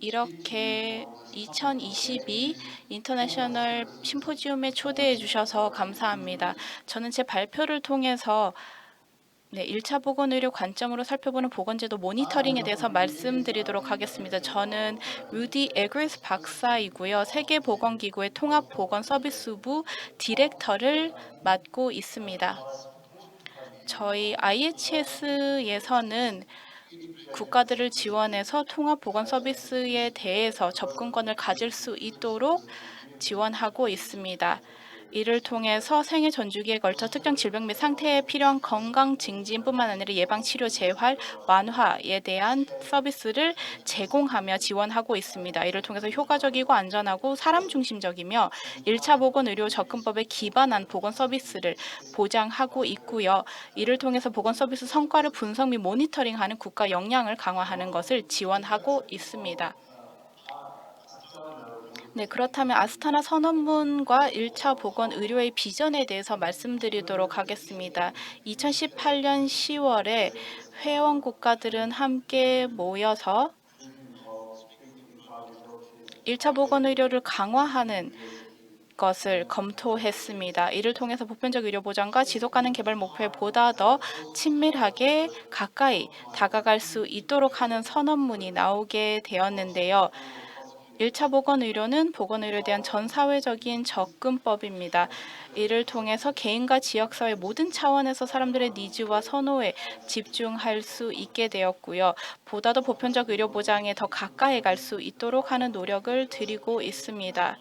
이렇게 2022 인터내셔널 심포지움에 초대해 주셔서 감사합니다. 저는 제 발표를 통해서 1차 보건의료 관점으로 살펴보는 보건제도 모니터링에 대해서 말씀드리도록 하겠습니다. 저는 루디 에그리스 박사이고요. 세계보건기구의 통합보건서비스부 디렉터를 맡고 있습니다. 저희 IHS에서는 국가들을 지원해서 통합보건 서비스에 대해서 접근권을 가질 수 있도록 지원하고 있습니다. 이를 통해서 생애 전주기에 걸쳐 특정 질병 및 상태에 필요한 건강 증진뿐만 아니라 예방, 치료, 재활, 완화에 대한 서비스를 제공하며 지원하고 있습니다. 이를 통해서 효과적이고 안전하고 사람 중심적이며 1차 보건 의료 접근법에 기반한 보건 서비스를 보장하고 있고요. 이를 통해서 보건 서비스 성과를 분석 및 모니터링하는 국가 역량을 강화하는 것을 지원하고 있습니다. 그렇다면 아스타나 선언문과 1차 보건 의료의 비전에 대해서 말씀드리도록 하겠습니다. 2018년 10월에 회원 국가들은 함께 모여서 1차 보건 의료를 강화하는 것을 검토했습니다. 이를 통해서 보편적 의료 보장과 지속 가능 개발 목표에 보다 더 친밀하게 가까이 다가갈 수 있도록 하는 선언문이 나오게 되었는데요. 1차 보건의료는 보건의료에 대한 전 사회적인 접근법입니다. 이를 통해서 개인과 지역사회 모든 차원에서 사람들의 니즈와 선호에 집중할 수 있게 되었고요. 보다 더 보편적 의료 보장에 더 가까이 갈 수 있도록 하는 노력을 드리고 있습니다.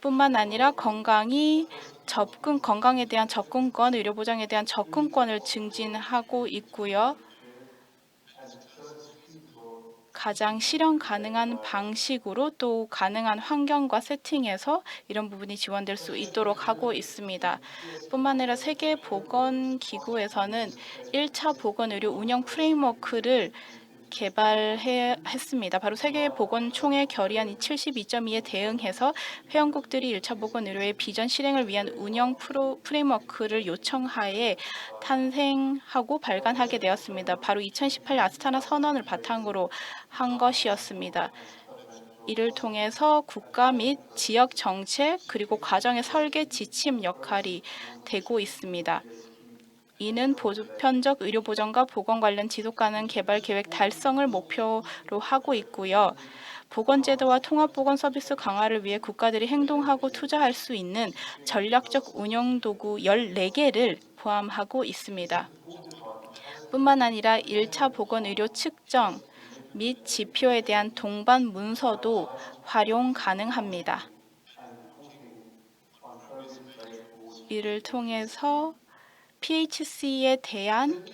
뿐만 아니라 건강에 대한 접근권, 의료 보장에 대한 접근권을 증진하고 있고요. 가장 실현 가능한 방식으로 또 가능한 환경과 세팅에서 이런 부분이 지원될 수 있도록 하고 있습니다. 뿐만 아니라 세계보건기구에서는 1차 보건의료 운영 프레임워크를 개발했습니다. 바로 세계보건총회 결의안 72.2에 대응해서 회원국들이 1차 보건의료의 비전 실행을 위한 운영 프레임워크를 요청하에 탄생하고 발간하게 되었습니다. 바로 2018년 아스타나 선언을 바탕으로 한 것이었습니다. 이를 통해서 국가 및 지역 정책 그리고 과정의 설계 지침 역할이 되고 있습니다. 이는 보편적 의료 보전과 보건 관련 지속 가능 개발 계획 달성을 목표로 하고 있고요. 보건제도와 통합보건 서비스 강화를 위해 국가들이 행동하고 투자할 수 있는 전략적 운영 도구 14개를 포함하고 있습니다. 뿐만 아니라 1차 보건 의료 측정 및 지표에 대한 동반 문서도 활용 가능합니다. 이를 통해서 PHC에 대한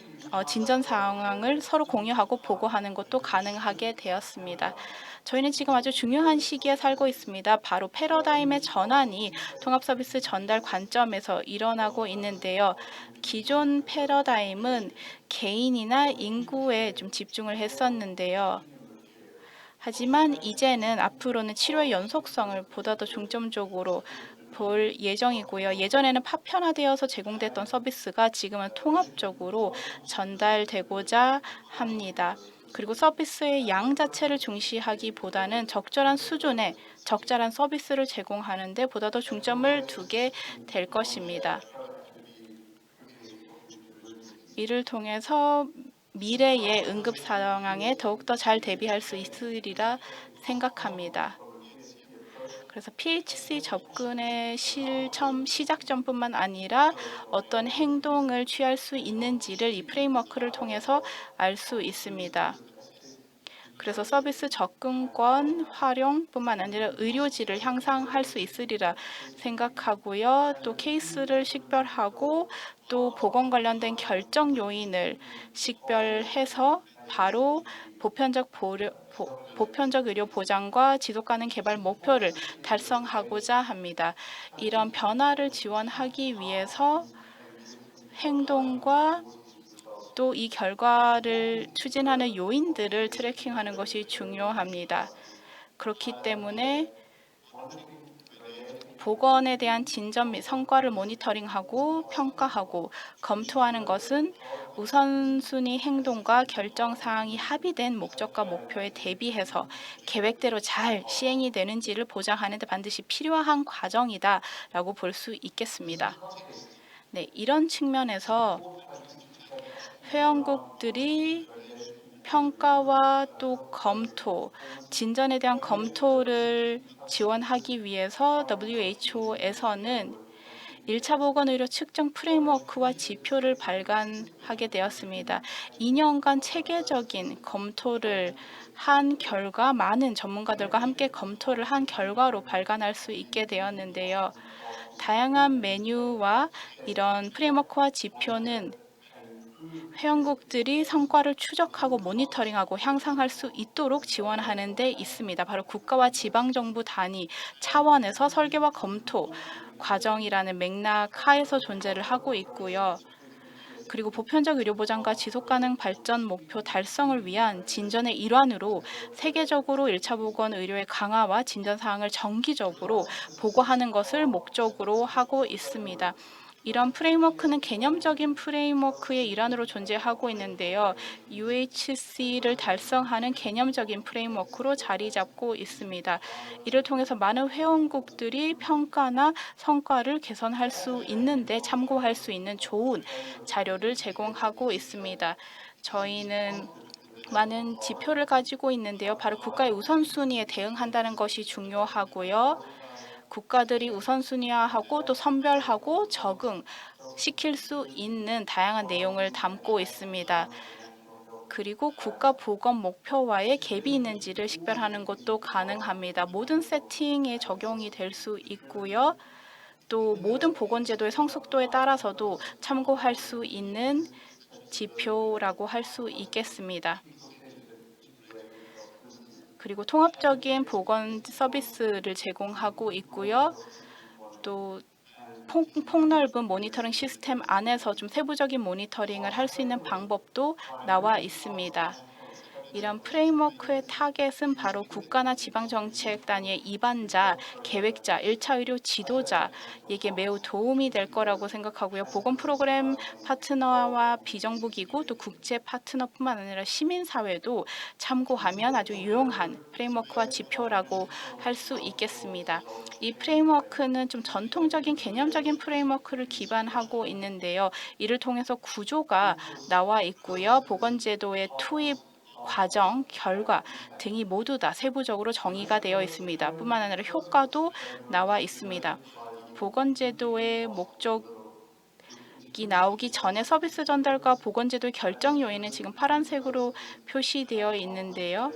진전 상황을 서로 공유하고 보고하는 것도 가능하게 되었습니다. 저희는 지금 아주 중요한 시기에 살고 있습니다. 바로 패러다임의 전환이 통합서비스 전달 관점에서 일어나고 있는데요. 기존 패러다임은 개인이나 인구에 좀 집중을 했었는데요. 하지만 이제는 앞으로는 치료의 연속성을 보다 더 중점적으로 볼 예정이고요. 예전에는 파편화되어서 제공됐던 서비스가 지금은 통합적으로 전달되고자 합니다. 그리고 서비스의 양 자체를 중시하기보다는 적절한 수준의 적절한 서비스를 제공하는 데 보다 더 중점을 두게 될 것입니다. 이를 통해서 미래의 응급 상황에 더욱더 잘 대비할 수 있으리라 생각합니다. 그래서 PHC 접근의 시작점뿐만 아니라 어떤 행동을 취할 수 있는지를 이 프레임워크를 통해서 알 수 있습니다. 그래서 서비스 접근권 활용뿐만 아니라 의료질을 향상할 수 있으리라 생각하고요. 또 케이스를 식별하고 또 보건 관련된 결정 요인을 식별해서 바로 보편적 의료 보장과 지속 가능 개발 목표를 달성하고자 합니다. 이런 변화를 지원하기 위해서 행동과 또 이 결과를 추진하는 요인들을 트래킹하는 것이 중요합니다. 그렇기 때문에 보건에 대한 진전 및 성과를 모니터링하고 평가하고 검토하는 것은 우선순위 행동과 결정 사항이 합의된 목적과 목표에 대비해서 계획대로 잘 시행이 되는지를 보장하는 데 반드시 필요한 과정이다라고 볼 수 있겠습니다. 네, 이런 측면에서 회원국들이 평가와 또 검토, 진전에 대한 검토를 지원하기 위해서 WHO에서는 1차 보건의료 측정 프레임워크와 지표를 발간하게 되었습니다. 2년간 체계적인 검토를 한 결과, 많은 전문가들과 함께 검토를 한 결과로 발간할 수 있게 되었는데요. 다양한 메뉴와 이런 프레임워크와 지표는 회원국들이 성과를 추적하고 모니터링하고 향상할 수 있도록 지원하는 데 있습니다. 바로 국가와 지방정부 단위 차원에서 설계와 검토 과정이라는 맥락 하에서 존재를 하고 있고요. 그리고 보편적 의료 보장과 지속가능 발전 목표 달성을 위한 진전의 일환으로 세계적으로 1차 보건 의료의 강화와 진전 사항을 정기적으로 보고하는 것을 목적으로 하고 있습니다. 이런 프레임워크는 개념적인 프레임워크의 일환으로 존재하고 있는데요. UHC를 달성하는 개념적인 프레임워크로 자리 잡고 있습니다. 이를 통해서 많은 회원국들이 평가나 성과를 개선할 수 있는데 참고할 수 있는 좋은 자료를 제공하고 있습니다. 저희는 많은 지표를 가지고 있는데요. 바로 국가의 우선순위에 대응한다는 것이 중요하고요. 국가들이 우선순위화하고 또 선별하고 적응시킬 수 있는 다양한 내용을 담고 있습니다. 그리고 국가 보건 목표와의 갭이 있는지를 식별하는 것도 가능합니다. 모든 세팅에 적용이 될 수 있고요. 또 모든 보건제도의 성숙도에 따라서도 참고할 수 있는 지표라고 할 수 있겠습니다. 그리고 통합적인 보건 서비스를 제공하고 있고요. 또 폭넓은 모니터링 시스템 안에서 좀 세부적인 모니터링을 할 수 있는 방법도 나와 있습니다. 이런 프레임워크의 타겟은 바로 국가나 지방정책 단위의 입안자, 계획자, 1차 의료 지도자에게 매우 도움이 될 거라고 생각하고요. 보건 프로그램 파트너와 비정부 기구 또 국제 파트너뿐만 아니라 시민사회도 참고하면 아주 유용한 프레임워크와 지표라고 할 수 있겠습니다. 이 프레임워크는 좀 전통적인 개념적인 프레임워크를 기반하고 있는데요. 이를 통해서 구조가 나와 있고요. 보건제도의 투입 과정, 결과 등이 모두 다 세부적으로 정의가 되어 있습니다. 뿐만 아니라 효과도 나와 있습니다. 보건제도의 목적이 나오기 전에 서비스 전달과 보건제도의 결정 요인은 지금 파란색으로 표시되어 있는데요.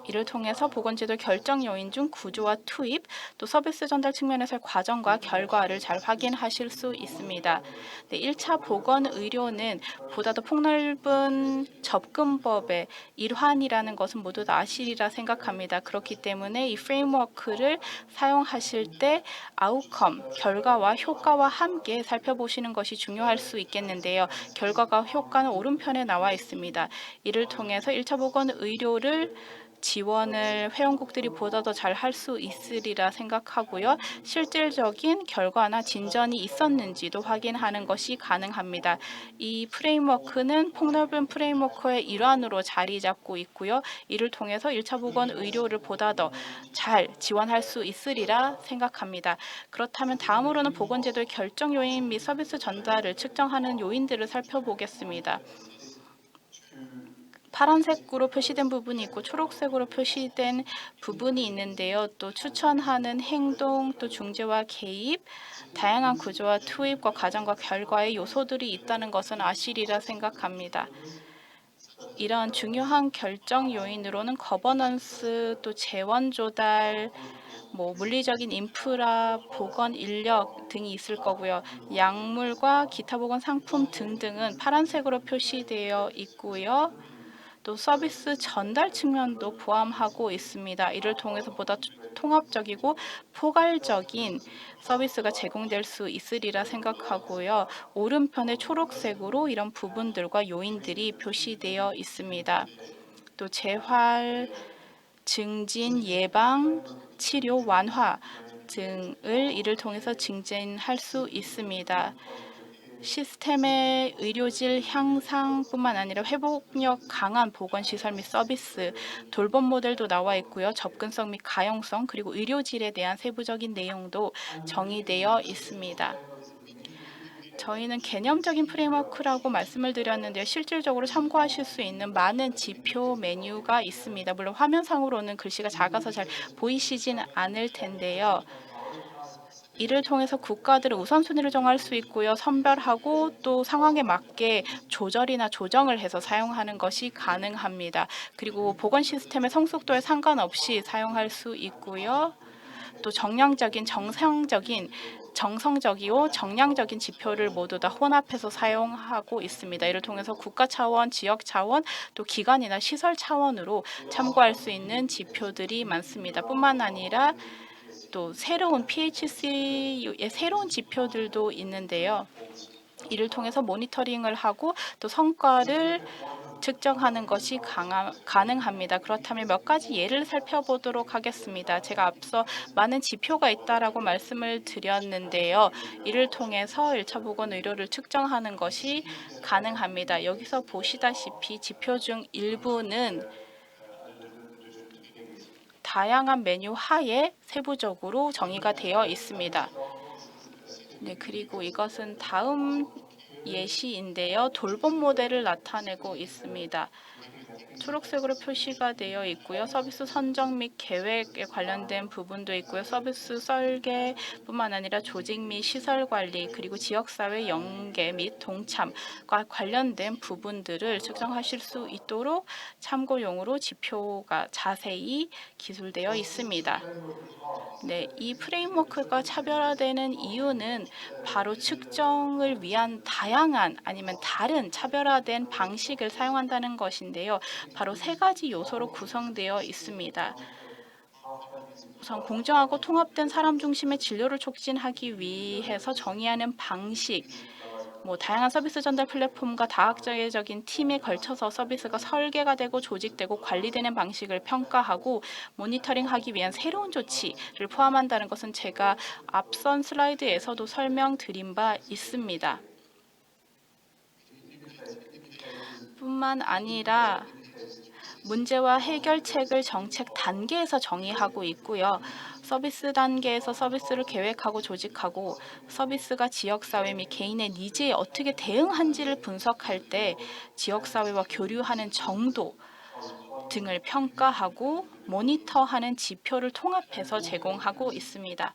이를 통해서 보건제도 결정 요인 중 구조와 투입, 또 서비스 전달 측면에서의 과정과 결과를 잘 확인하실 수 있습니다. 네, 1차 보건 의료는 보다 더 폭넓은 접근법의 일환이라는 것은 모두 다 아시리라 생각합니다. 그렇기 때문에 이 프레임워크를 사용하실 때 아웃컴, 결과와 효과와 함께 살펴보시는 것이 중요할 수 있겠는데요. 결과가 효과는 오른편에 나와 있습니다. 이를 통해서 1차 보건 의료를 지원을 회원국들이 보다 더 잘 할 수 있으리라 생각하고요. 실질적인 결과나 진전이 있었는지도 확인하는 것이 가능합니다. 이 프레임워크는 폭넓은 프레임워크의 일환으로 자리 잡고 있고요. 이를 통해서 1차 보건 의료를 보다 더 잘 지원할 수 있으리라 생각합니다. 그렇다면 다음으로는 보건제도의 결정 요인 및 서비스 전달을 측정하는 요인들을 살펴보겠습니다. 파란색으로 표시된 부분이 있고 초록색으로 표시된 부분이 있는데요. 또 추천하는 행동, 또 중재와 개입, 다양한 구조와 투입과 과정과 결과의 요소들이 있다는 것은 아시리라 생각합니다. 이런 중요한 결정 요인으로는 거버넌스, 또 재원 조달, 물리적인 인프라, 보건 인력 등이 있을 거고요. 약물과 기타 보건 상품 등등은 파란색으로 표시되어 있고요. 또 서비스 전달 측면도 포함하고 있습니다. 이를 통해서 보다 통합적이고 포괄적인 서비스가 제공될 수 있으리라 생각하고요. 오른편의 초록색으로 이런 부분들과 요인들이 표시되어 있습니다. 또 재활, 증진, 예방, 치료, 완화, 등을 이를 통해서 증진할 수 있습니다. 시스템의 의료질 향상뿐만 아니라 회복력 강한 보건시설 및 서비스, 돌봄 모델도 나와 있고요. 접근성 및 가용성, 그리고 의료질에 대한 세부적인 내용도 정의되어 있습니다. 저희는 개념적인 프레임워크라고 말씀을 드렸는데요. 실질적으로 참고하실 수 있는 많은 지표 메뉴가 있습니다. 물론 화면상으로는 글씨가 작아서 잘 보이시진 않을 텐데요. 이를 통해서 국가들의 우선순위를 정할 수 있고요. 선별하고 또 상황에 맞게 조절이나 조정을 해서 사용하는 것이 가능합니다. 그리고 보건 시스템의 성숙도에 상관없이 사용할 수 있고요. 또 정성적이고 정량적인 지표를 모두 다 혼합해서 사용하고 있습니다. 이를 통해서 국가 차원, 지역 차원, 또 기관이나 시설 차원으로 참고할 수 있는 지표들이 많습니다. 뿐만 아니라 또 새로운 PHC의 새로운 지표들도 있는데요. 이를 통해서 모니터링을 하고 또 성과를 측정하는 것이 가능합니다. 그렇다면 몇 가지 예를 살펴보도록 하겠습니다. 제가 앞서 많은 지표가 있다라고 말씀을 드렸는데요. 이를 통해서 1차 보건 의료를 측정하는 것이 가능합니다. 여기서 보시다시피 지표 중 일부는 다양한 메뉴 하에 세부적으로 정의가 되어 있습니다. 네, 그리고 이것은 다음 예시인데요. 돌봄 모델을 나타내고 있습니다. 초록색으로 표시가 되어 있고요. 서비스 선정 및 계획에 관련된 부분도 있고요. 서비스 설계뿐만 아니라 조직 및 시설 관리, 그리고 지역사회 연계 및 동참과 관련된 부분들을 측정하실 수 있도록 참고용으로 지표가 자세히 기술되어 있습니다. 네, 이 프레임워크가 차별화되는 이유는 바로 측정을 위한 다양한 아니면 다른 차별화된 방식을 사용한다는 것인데요. 바로 세 가지 요소로 구성되어 있습니다. 우선 공정하고 통합된 사람 중심의 진료를 촉진하기 위해서 정의하는 방식, 다양한 서비스 전달 플랫폼과 다각적인 팀에 걸쳐서 서비스가 설계가 되고 조직되고 관리되는 방식을 평가하고 모니터링하기 위한 새로운 조치를 포함한다는 것은 제가 앞선 슬라이드에서도 설명드린 바 있습니다. 뿐만 아니라 문제와 해결책을 정책 단계에서 정의하고 있고요. 서비스 단계에서 서비스를 계획하고 조직하고 서비스가 지역사회 및 개인의 니즈에 어떻게 대응한지를 분석할 때 지역사회와 교류하는 정도 등을 평가하고 모니터하는 지표를 통합해서 제공하고 있습니다.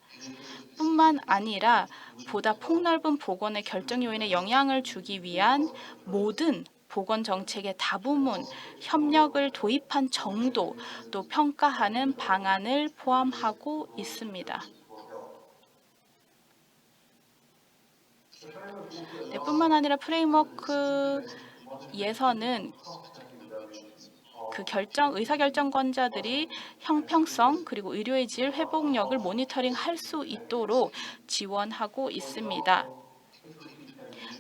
뿐만 아니라 보다 폭넓은 보건의 결정 요인에 영향을 주기 위한 모든 보건 정책의 다부분 협력을 도입한 정도도 평가하는 방안을 포함하고 있습니다. 네, 뿐만 아니라 프레임워크에서는 의사결정권자들이 형평성 그리고 의료의 질 회복력을 모니터링할 수 있도록 지원하고 있습니다.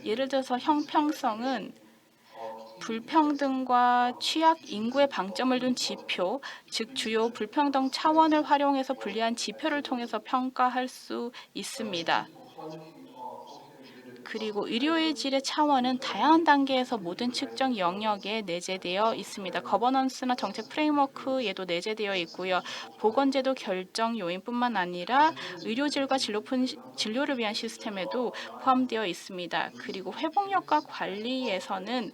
예를 들어서 형평성은 불평등과 취약 인구에 방점을 둔 지표, 즉 주요 불평등 차원을 활용해서 분리한 지표를 통해서 평가할 수 있습니다. 그리고 의료의 질의 차원은 다양한 단계에서 모든 측정 영역에 내재되어 있습니다. 거버넌스나 정책 프레임워크에도 내재되어 있고요. 보건제도 결정 요인뿐만 아니라 의료질과 진료를 위한 시스템에도 포함되어 있습니다. 그리고 회복력과 관리에서는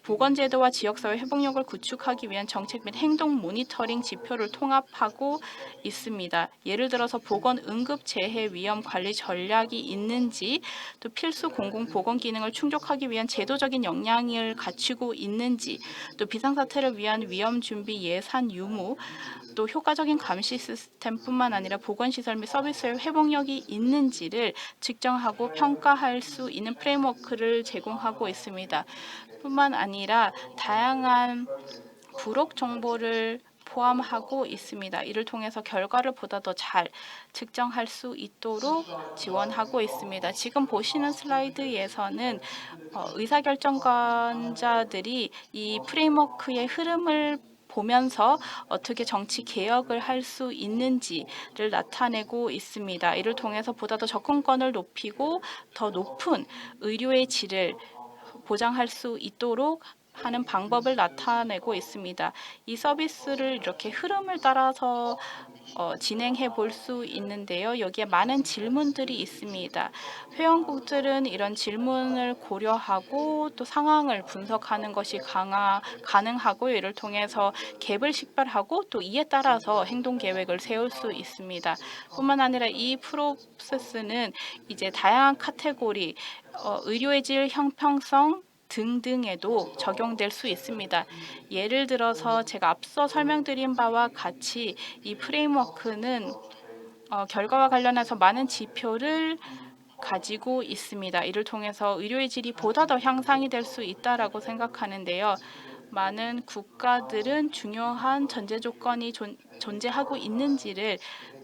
보건제도와 지역사회 회복력을 구축하기 위한 정책 및 행동 모니터링 지표를 통합하고 있습니다. 예를 들어서 보건 응급 재해 위험 관리 전략이 있는지, 또 필수 공공보건 기능을 충족하기 위한 제도적인 역량을 갖추고 있는지, 또 비상사태를 위한 위험 준비 예산 유무, 또 효과적인 감시 시스템뿐만 아니라 보건시설 및 서비스의 회복력이 있는지를 측정하고 평가할 수 있는 프레임워크를 제공하고 있습니다. 뿐만 아니라 다양한 부록 정보를 포함하고 있습니다. 이를 통해서 결과를 보다 더 잘 측정할 수 있도록 지원하고 있습니다. 지금 보시는 슬라이드에서는 의사결정권자들이 이 프레임워크의 흐름을 보면서 어떻게 정치 개혁을 할 수 있는지를 나타내고 있습니다. 이를 통해서 보다 더 접근권을 높이고 더 높은 의료의 질을 보장할 수 있도록 하는 방법을 나타내고 있습니다. 이 서비스를 이렇게 흐름을 따라서 진행해 볼 수 있는데요. 여기에 많은 질문들이 있습니다. 회원국들은 이런 질문을 고려하고 또 상황을 분석하는 것이 가능하고 이를 통해서 갭을 식별하고 또 이에 따라서 행동 계획을 세울 수 있습니다. 뿐만 아니라 이 프로세스는 이제 다양한 카테고리, 의료의 질 형평성 등등에도 적용될 수 있습니다. 예를 들어서 제가 앞서 설명드린 바와 같이 이 프레임워크는 결과와 관련해서 많은 지표를 가지고 있습니다. 이를 통해서 의료의 질이 보다 더 향상이 될 수 있다라고 생각하는데요. 많은 국가들은 중요한 전제 조건이 존재하고 있는지를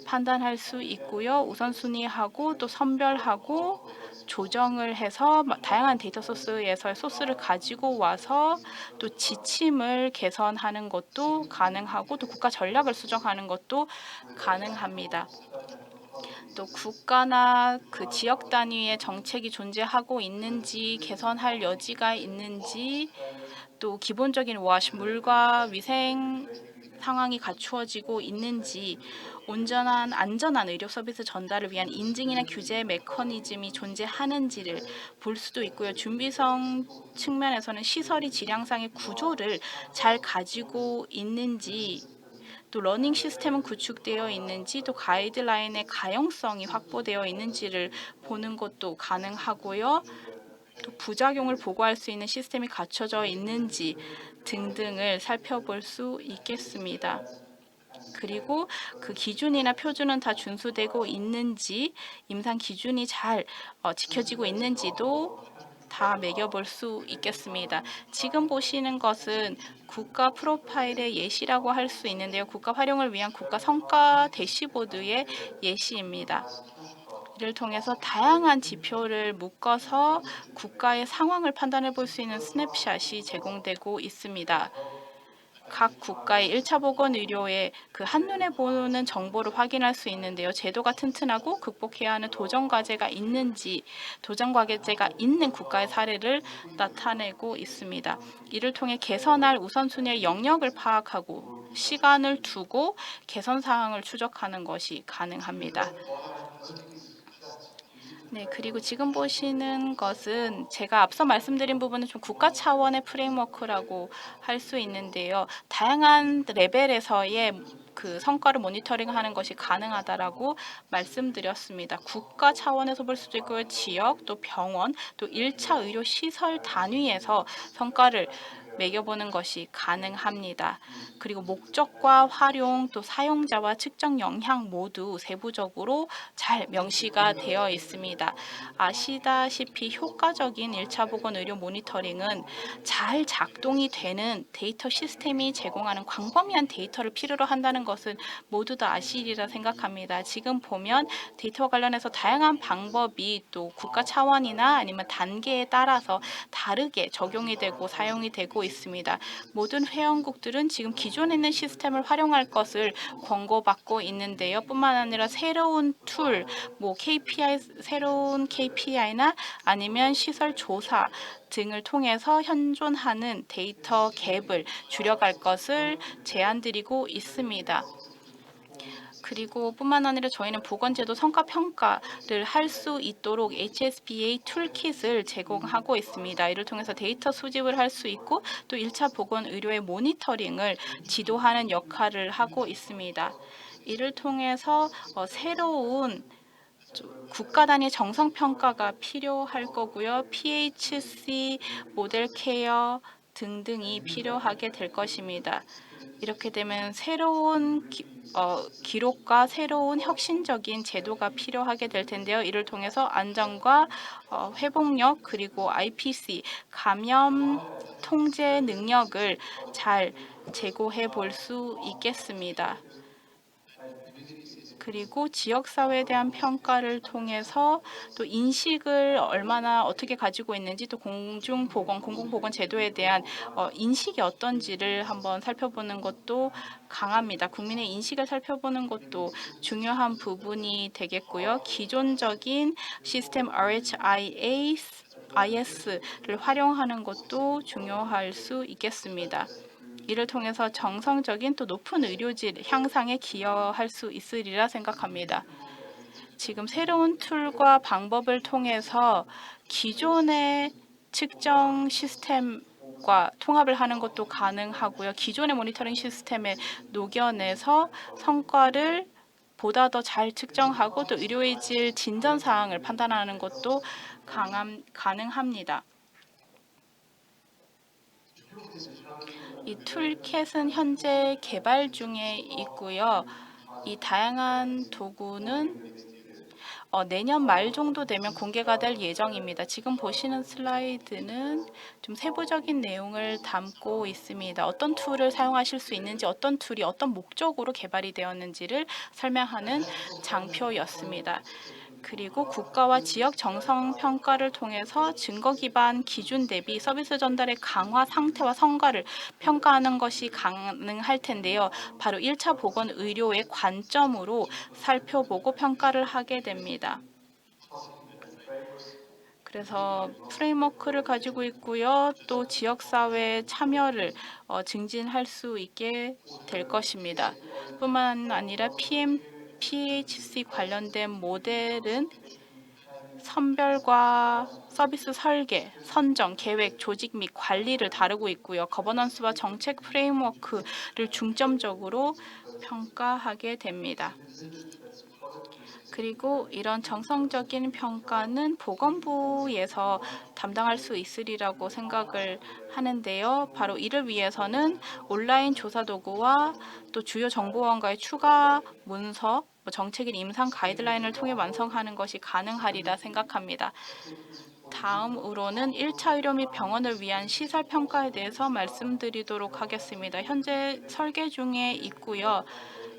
판단할 수 있고요. 우선순위하고 또 선별하고 조정을 해서 다양한 데이터 소스에서 소스를 가지고 와서 또 지침을 개선하는 것도 가능하고 또 국가 전략을 수정하는 것도 가능합니다. 또 국가나 그 지역 단위의 정책이 존재하고 있는지 개선할 여지가 있는지 또 기본적인 물과 위생 상황이 갖추어지고 있는지 온전한 안전한 의료 서비스 전달을 위한 인증이나 규제 메커니즘이 존재하는지를 볼 수도 있고요. 준비성 측면에서는 시설이 질량상의 구조를 잘 가지고 있는지 또 러닝 시스템은 구축되어 있는지 또 가이드라인의 가용성이 확보되어 있는지를 보는 것도 가능하고요. 또 부작용을 보고할 수 있는 시스템이 갖춰져 있는지 등등을 살펴볼 수 있겠습니다. 그리고 그 기준이나 표준은 다 준수되고 있는지, 임상 기준이 잘 지켜지고 있는지도 다 매겨볼 수 있겠습니다. 지금 보시는 것은 국가 프로파일의 예시라고 할 수 있는데요. 국가 활용을 위한 국가 성과 대시보드의 예시입니다. 이를 통해서 다양한 지표를 묶어서 국가의 상황을 판단해 볼 수 있는 스냅샷이 제공되고 있습니다. 각 국가의 1차 보건 의료의 그 한눈에 보는 정보를 확인할 수 있는데요. 제도가 튼튼하고 극복해야 하는 도전 과제가 있는지, 도전 과제가 있는 국가의 사례를 나타내고 있습니다. 이를 통해 개선할 우선순위의 영역을 파악하고 시간을 두고 개선 사항을 추적하는 것이 가능합니다. 네, 그리고 지금 보시는 것은 제가 앞서 말씀드린 부분은 좀 국가 차원의 프레임워크라고 할 수 있는데요. 다양한 레벨에서의 그 성과를 모니터링하는 것이 가능하다라고 말씀드렸습니다. 국가 차원에서 볼 수도 있고요. 지역, 또 병원, 또 1차 의료 시설 단위에서 성과를 매겨보는 것이 가능합니다. 그리고 목적과 활용, 또 사용자와 측정 영향 모두 세부적으로 잘 명시가 되어 있습니다. 아시다시피 효과적인 1차 보건 의료 모니터링은 잘 작동이 되는 데이터 시스템이 제공하는 광범위한 데이터를 필요로 한다는 것은 모두 다 아시리라 생각합니다. 지금 보면 데이터와 관련해서 다양한 방법이 또 국가 차원이나 아니면 단계에 따라서 다르게 적용이 되고 사용이 되고 있습니다. 모든 회원국들은 지금 기존에 있는 시스템을 활용할 것을 권고받고 있는데요. 뿐만 아니라 새로운 툴, 새로운 KPI나 아니면 시설 조사 등을 통해서 현존하는 데이터 갭을 줄여갈 것을 제안드리고 있습니다. 그리고 뿐만 아니라 저희는 보건제도 성과 평가를 할 수 있도록 HSBA 툴킷을 제공하고 있습니다. 이를 통해서 데이터 수집을 할 수 있고 또 1차 보건 의료의 모니터링을 지도하는 역할을 하고 있습니다. 이를 통해서 새로운 국가 단위 정성 평가가 필요할 거고요. PHC, 모델 케어 등등이 필요하게 될 것입니다. 이렇게 되면 새로운 기록과 새로운 혁신적인 제도가 필요하게 될 텐데요. 이를 통해서 안전과 회복력 그리고 IPC 감염 통제 능력을 잘 제고해 볼 수 있겠습니다. 그리고 지역사회에 대한 평가를 통해서 또 인식을 얼마나 어떻게 가지고 있는지, 또 공중보건, 공공보건 제도에 대한 인식이 어떤지를 한번 살펴보는 것도 강합니다. 국민의 인식을 살펴보는 것도 중요한 부분이 되겠고요. 기존적인 시스템 RHIS를 활용하는 것도 중요할 수 있겠습니다. 이를 통해서 정성적인 또 높은 의료질 향상에 기여할 수 있으리라 생각합니다. 지금 새로운 툴과 방법을 통해서 기존의 측정 시스템과 통합을 하는 것도 가능하고요. 기존의 모니터링 시스템에 녹여내서 성과를 보다 더 잘 측정하고 또 의료의 질 진전 사항을 판단하는 것도 가능합니다. 이 툴캣은 현재 개발 중에 있고요. 이 다양한 도구는 내년 말 정도 되면 공개가 될 예정입니다. 지금 보시는 슬라이드는 좀 세부적인 내용을 담고 있습니다. 어떤 툴을 사용하실 수 있는지, 어떤 툴이 어떤 목적으로 개발이 되었는지를 설명하는 장표였습니다. 그리고 국가와 지역 정성 평가를 통해서 증거 기반 기준 대비 서비스 전달의 강화 상태와 성과를 평가하는 것이 가능할 텐데요. 바로 1차 보건 의료의 관점으로 살펴보고 평가를 하게 됩니다. 그래서 프레임워크를 가지고 있고요. 또 지역사회 참여를 증진할 수 있게 될 것입니다. 뿐만 아니라 PHC 관련된 모델은 선별과 서비스 설계, 선정, 계획, 조직 및 관리를 다루고 있고요. 거버넌스와 정책 프레임워크를 중점적으로 평가하게 됩니다. 그리고 이런 정성적인 평가는 보건부에서 담당할 수 있으리라고 생각을 하는데요. 바로 이를 위해서는 온라인 조사 도구와 또 주요 정보원과의 추가 문서, 정책인 임상 가이드라인을 통해 완성하는 것이 가능하리라 생각합니다. 다음으로는 1차 의료 및 병원을 위한 시설 평가에 대해서 말씀드리도록 하겠습니다. 현재 설계 중에 있고요.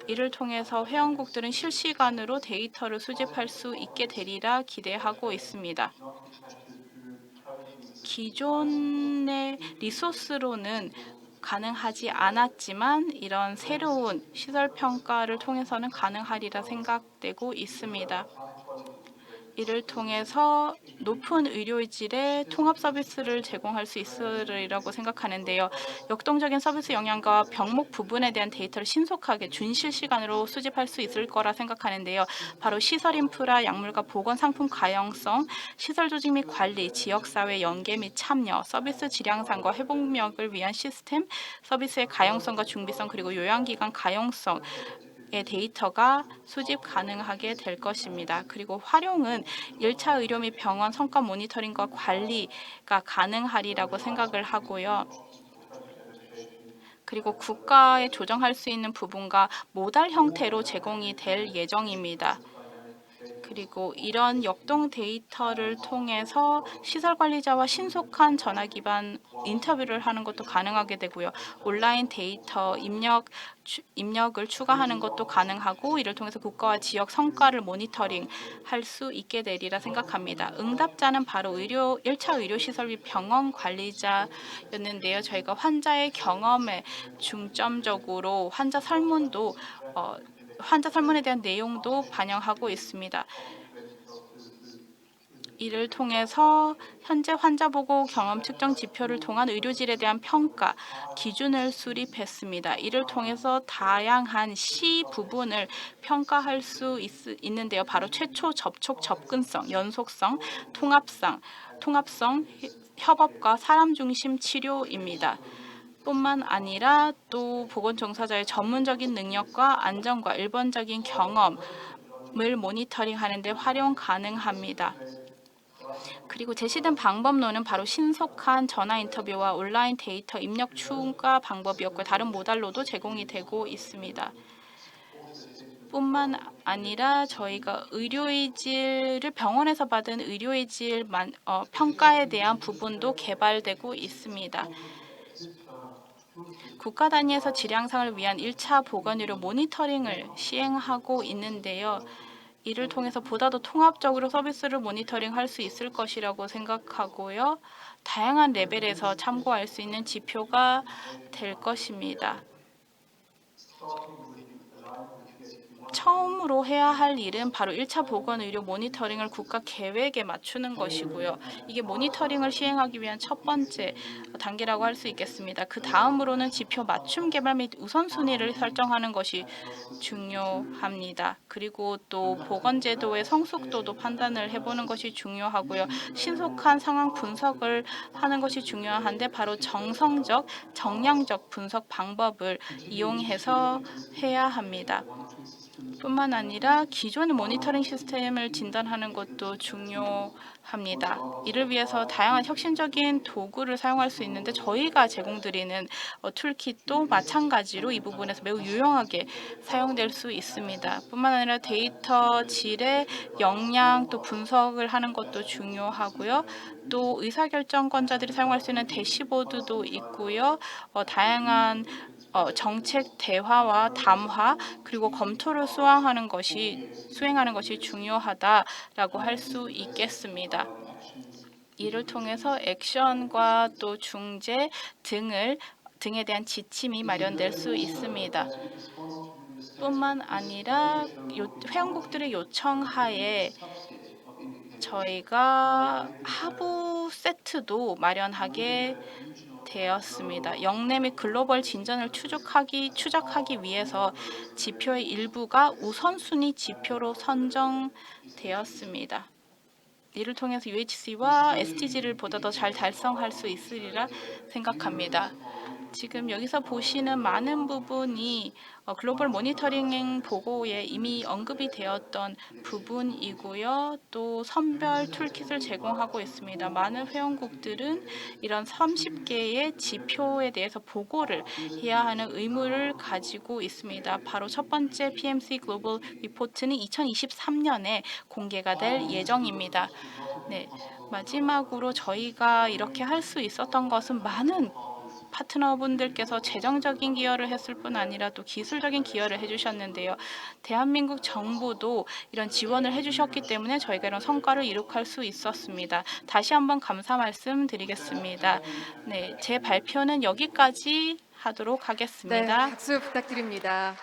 이를 통해서 회원국들은 실시간으로 데이터를 수집할 수 있게 되리라 기대하고 있습니다. 기존의 리소스로는 가능하지 않았지만 이런 새로운 시설 평가를 통해서는 가능하리라 생각되고 있습니다. 이를 통해서 높은 의료 질의 통합 서비스를 제공할 수 있으리라고 생각하는데요. 역동적인 서비스 영향과 병목 부분에 대한 데이터를 신속하게 준실시간으로 수집할 수 있을 거라 생각하는데요. 바로 시설 인프라, 약물과 보건 상품 가용성, 시설 조직 및 관리, 지역사회 연계 및 참여, 서비스 질향상과 회복력을 위한 시스템, 서비스의 가용성과 중비성, 그리고 요양기관 가용성, 의 데이터가 수집 가능하게 될 것입니다. 그리고 활용은 1차 의료 및 병원 성과 모니터링과 관리가 가능하리라고 생각을 하고요. 그리고 국가에 조정할 수 있는 부분과 모달 형태로 제공이 될 예정입니다. 그리고 이런 역동 데이터를 통해서 시설 관리자와 신속한 전화 기반 인터뷰를 하는 것도 가능하게 되고요. 온라인 데이터 입력을 추가하는 것도 가능하고 이를 통해서 국가와 지역 성과를 모니터링 할 수 있게 되리라 생각합니다. 응답자는 바로 1차 의료시설 및 병원 관리자였는데요. 저희가 환자의 경험에 중점적으로 환자 설문에 대한 내용도 반영하고 있습니다. 이를 통해서 현재 환자 보고 경험 측정 지표를 통한 의료질에 대한 평가 기준을 수립했습니다. 이를 통해서 다양한 시 부분을 평가할 수 있는데요. 바로 최초 접촉 접근성, 연속성, 통합성, 협업과 사람 중심 치료입니다. 뿐만 아니라 또 보건 종사자의 전문적인 능력과 안전과 일반적인 경험을 모니터링하는 데 활용 가능합니다. 그리고 제시된 방법론은 바로 신속한 전화 인터뷰와 온라인 데이터 입력 추가 방법이었고 다른 모달로도 제공이 되고 있습니다. 뿐만 아니라 저희가 의료의 질을 병원에서 받은 의료의 질 평가에 대한 부분도 개발되고 있습니다. 국가 단위에서 질 향상을 위한 1차 보건의료 모니터링을 시행하고 있는데요. 이를 통해서 보다 더 통합적으로 서비스를 모니터링할 수 있을 것이라고 생각하고요. 다양한 레벨에서 참고할 수 있는 지표가 될 것입니다. 처음으로 해야 할 일은 바로 1차 보건의료 모니터링을 국가 계획에 맞추는 것이고요. 이게 모니터링을 시행하기 위한 첫 번째 단계라고 할 수 있겠습니다. 그 다음으로는 지표 맞춤 개발 및 우선순위를 설정하는 것이 중요합니다. 그리고 또 보건제도의 성숙도도 판단을 해보는 것이 중요하고요. 신속한 상황 분석을 하는 것이 중요한데 바로 정성적, 정량적 분석 방법을 이용해서 해야 합니다. 뿐만 아니라 기존의 모니터링 시스템을 진단하는 것도 중요합니다. 이를 위해서 다양한 혁신적인 도구를 사용할 수 있는데 저희가 제공드리는 툴킷도 마찬가지로 이 부분에서 매우 유용하게 사용될 수 있습니다. 뿐만 아니라 데이터 질의 역량 또 분석을 하는 것도 중요하고요. 또 의사결정권자들이 사용할 수 있는 대시보드도 있고요. 다양한 정책 대화와 담화 그리고 검토를 수행하는 것이 중요하다라고 할 수 있겠습니다. 이를 통해서 액션과 또 중재 등에 대한 지침이 마련될 수 있습니다. 뿐만 아니라 회원국들의 요청하에 저희가 하부 세트도 마련하게 되었습니다. 영내 및 글로벌 진전을 추적하기 위해서 지표의 일부가 우선순위 지표로 선정되었습니다. 이를 통해서 UHC와 SDG를 보다 더 잘 달성할 수 있으리라 생각합니다. 지금 여기서 보시는 많은 부분이 글로벌 모니터링 보고에 이미 언급이 되었던 부분이고요. 또 선별 툴킷을 제공하고 있습니다. 많은 회원국들은 이런 30개의 지표에 대해서 보고를 해야 하는 의무를 가지고 있습니다. 바로 첫 번째 PMC 글로벌 리포트는 2023년에 공개가 될 예정입니다. 네, 마지막으로 저희가 이렇게 할 수 있었던 것은 많은 파트너분들께서 재정적인 기여를 했을 뿐 아니라 또 기술적인 기여를 해주셨는데요. 대한민국 정부도 이런 지원을 해주셨기 때문에 저희가 이런 성과를 이룩할 수 있었습니다. 다시 한번 감사 말씀드리겠습니다. 네, 제 발표는 여기까지 하도록 네, 하겠습니다. 박수 부탁드립니다.